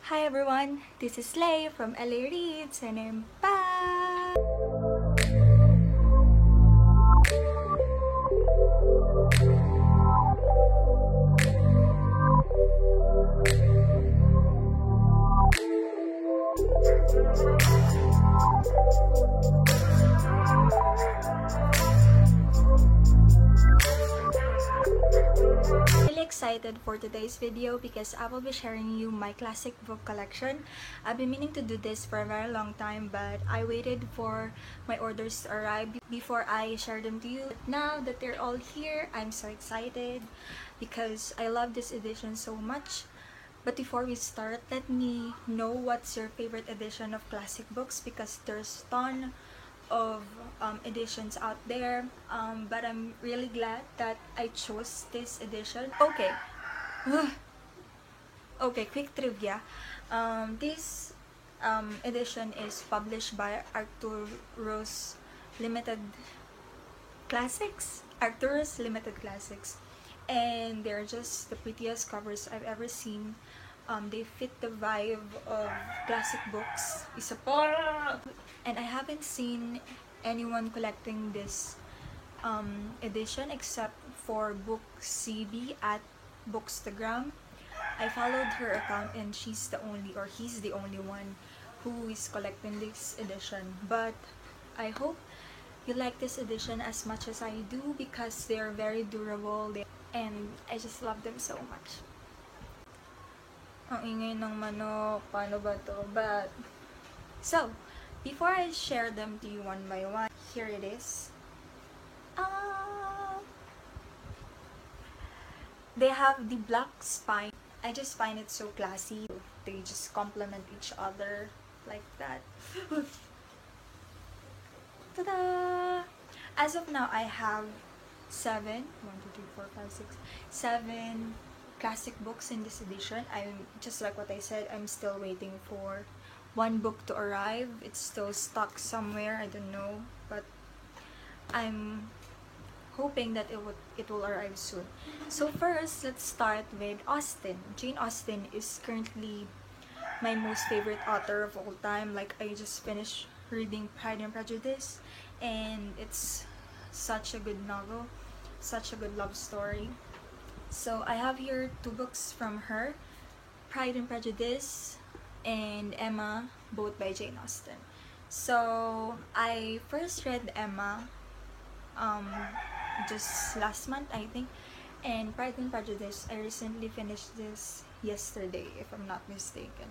Hi everyone, this is Lay from LA Reads and I'm back! Really excited for today's video because I will be sharing you my classic book collection. I've been meaning to do this for a very long time, but I waited for my orders to arrive before I share them to you. But now that they're all here, I'm so excited because I love this edition so much. But before we start, let me know what's your favorite edition of classic books because there's a ton of editions out there, but I'm really glad that I chose this edition. Okay. Okay, quick trivia. This edition is published by Arcturus Limited Classics. Arcturus Limited Classics. And they're just the prettiest covers I've ever seen. They fit the vibe of classic books. Isa pa! And I haven't seen anyone collecting this edition except for Book CB at Bookstagram. I followed her account and she's the only, or he's the only one who is collecting this edition. But I hope you like this edition as much as I do because they're very durable and I just love them so much. Ang ingay ng manok, paano ba to? But, so, before I share them to you one by one, here it is. They have the black spine. I just find it so classy. They just complement each other like that. Ta-da! As of now, I have 7 classic books in this edition. I'm just like what I said, I'm still waiting for one book to arrive. It's still stuck somewhere, I don't know, but I'm hoping that it will arrive soon. So first, let's start with Austen. Jane Austen is currently my most favorite author of all time. Like, I just finished reading Pride and Prejudice and it's such a good novel, such a good love story. So I have here 2 books from her, Pride and Prejudice and Emma, both by Jane Austen. So I first read Emma just last month, I think, and Pride and Prejudice, I recently finished this yesterday, if I'm not mistaken.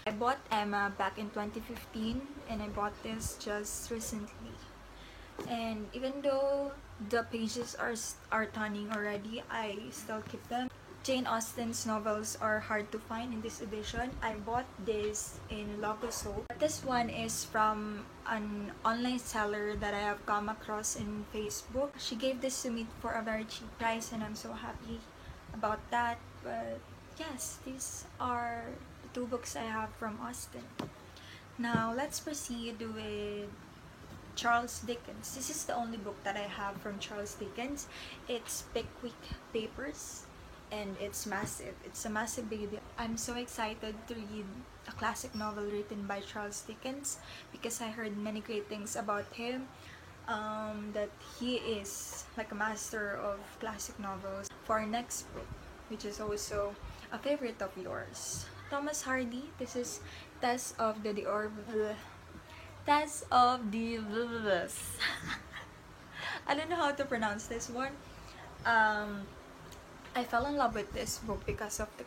I bought Emma back in 2015 and I bought this just recently. And even though the pages are turning already, I still keep them. Jane Austen's novels are hard to find in this edition. I bought this in Logoso. This one is from an online seller that I have come across in Facebook. She gave this to me for a very cheap price and I'm so happy about that. But yes, these are the 2 books I have from Austen. Now let's proceed with Charles Dickens. This is the only book that I have from Charles Dickens. It's Pickwick Papers and it's massive. It's a massive baby. I'm so excited to read a classic novel written by Charles Dickens because I heard many great things about him, that he is like a master of classic novels. For our next book, which is also a favorite of yours, Thomas Hardy. This is Tess of the I don't know how to pronounce this one. I fell in love with this book because of the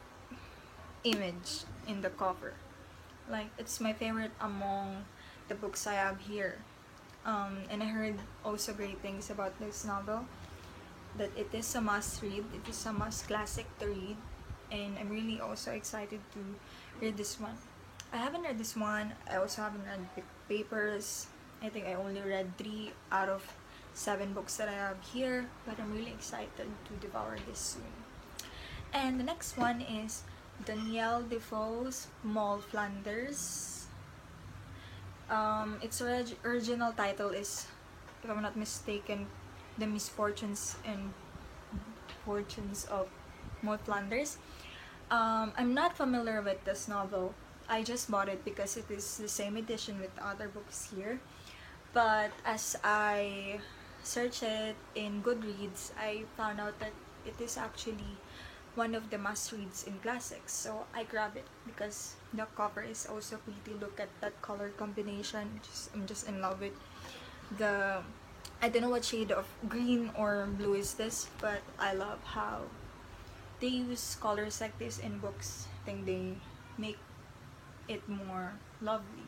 image in the cover. Like, it's my favorite among the books I have here. And I heard also great things about this novel, that it is a must read, it is a must classic to read, and I'm really also excited to read this one. I haven't read this one. I also haven't read Papers. I think I only read 3 out of 7 books that I have here, but I'm really excited to devour this soon. And the next one is Danielle Defoe's Moll Flanders. Its original title is, if I'm not mistaken, The Misfortunes and Fortunes of Moll Flanders. I'm not familiar with this novel. I just bought it because it is the same edition with the other books here. But as I searched it in Goodreads, I found out that it is actually one of the must-reads in classics. So I grabbed it because the cover is also pretty. Look at that color combination. I'm just in love with the, I don't know what shade of green or blue is this, but I love how they use colors like this in books. I think they make it more lovely.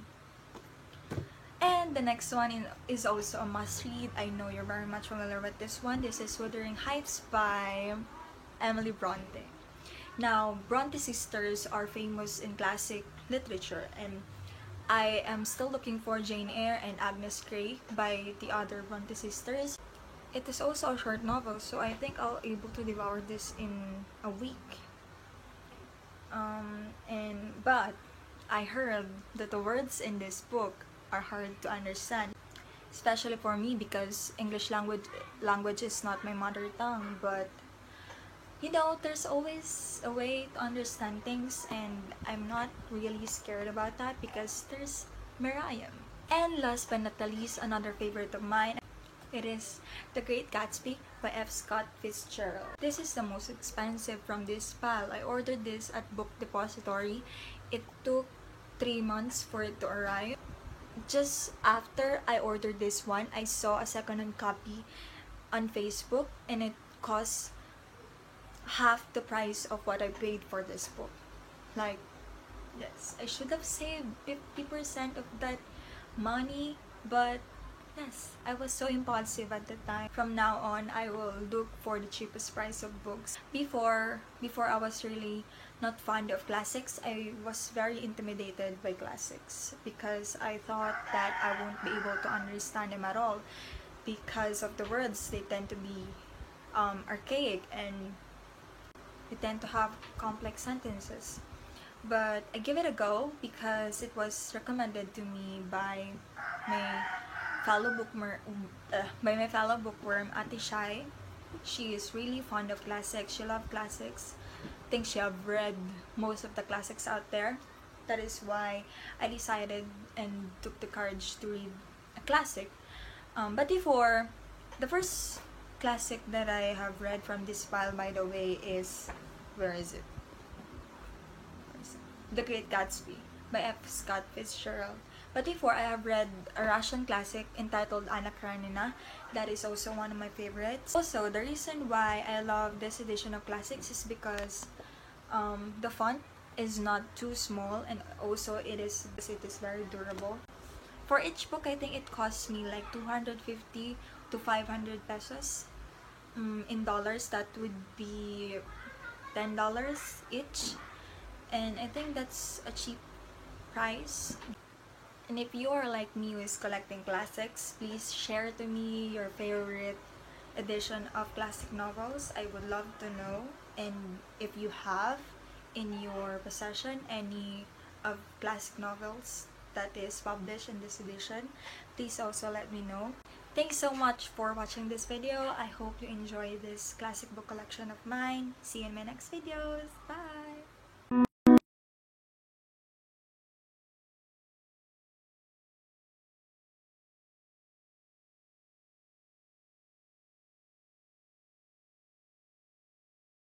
And the next one is also a must-read. I know you're very much familiar with this one. This is Wuthering Heights by Emily Bronte. Now, Bronte sisters are famous in classic literature, and I am still looking for Jane Eyre and Agnes Grey by the other Bronte sisters. It is also a short novel, so I think I'll be able to devour this in a week. But I heard that the words in this book are hard to understand, especially for me because English language is not my mother tongue. But you know, there's always a way to understand things, and I'm not really scared about that because there's Miriam. And last but not the least, another favorite of mine, it is The Great Gatsby by F. Scott Fitzgerald. This is the most expensive from this pile. I ordered this at Book Depository. It took 3 months for it to arrive. Just after I ordered this one, I saw a second-hand copy on Facebook, and it cost half the price of what I paid for this book. Like, yes, I should have saved 50% of that money, but yes, I was so impulsive at the time. From now on, I will look for the cheapest price of books. Before I was really not fond of classics. I was very intimidated by classics because I thought that I won't be able to understand them at all because of the words. They tend to be archaic, and they tend to have complex sentences. But I give it a go because it was recommended to me by my fellow bookworm, Ate Shai. She is really fond of classics. She loves classics. I think she have read most of the classics out there. That is why I decided and took the courage to read a classic. But before, the first classic that I have read from this pile, by the way, is, where is it? The Great Gatsby by F. Scott Fitzgerald. But before, I have read a Russian classic entitled Anna Karenina. That is also one of my favorites. Also, the reason why I love this edition of classics is because the font is not too small, and also it is very durable. For each book, I think it costs me like 250 to 500 pesos. In dollars, that would be $10 each. And I think that's a cheap price. And if you are like me who is collecting classics, please share to me your favorite edition of classic novels. I would love to know. And if you have in your possession any of classic novels that is published in this edition, please also let me know. Thanks so much for watching this video. I hope you enjoy this classic book collection of mine. See you in my next videos. Bye!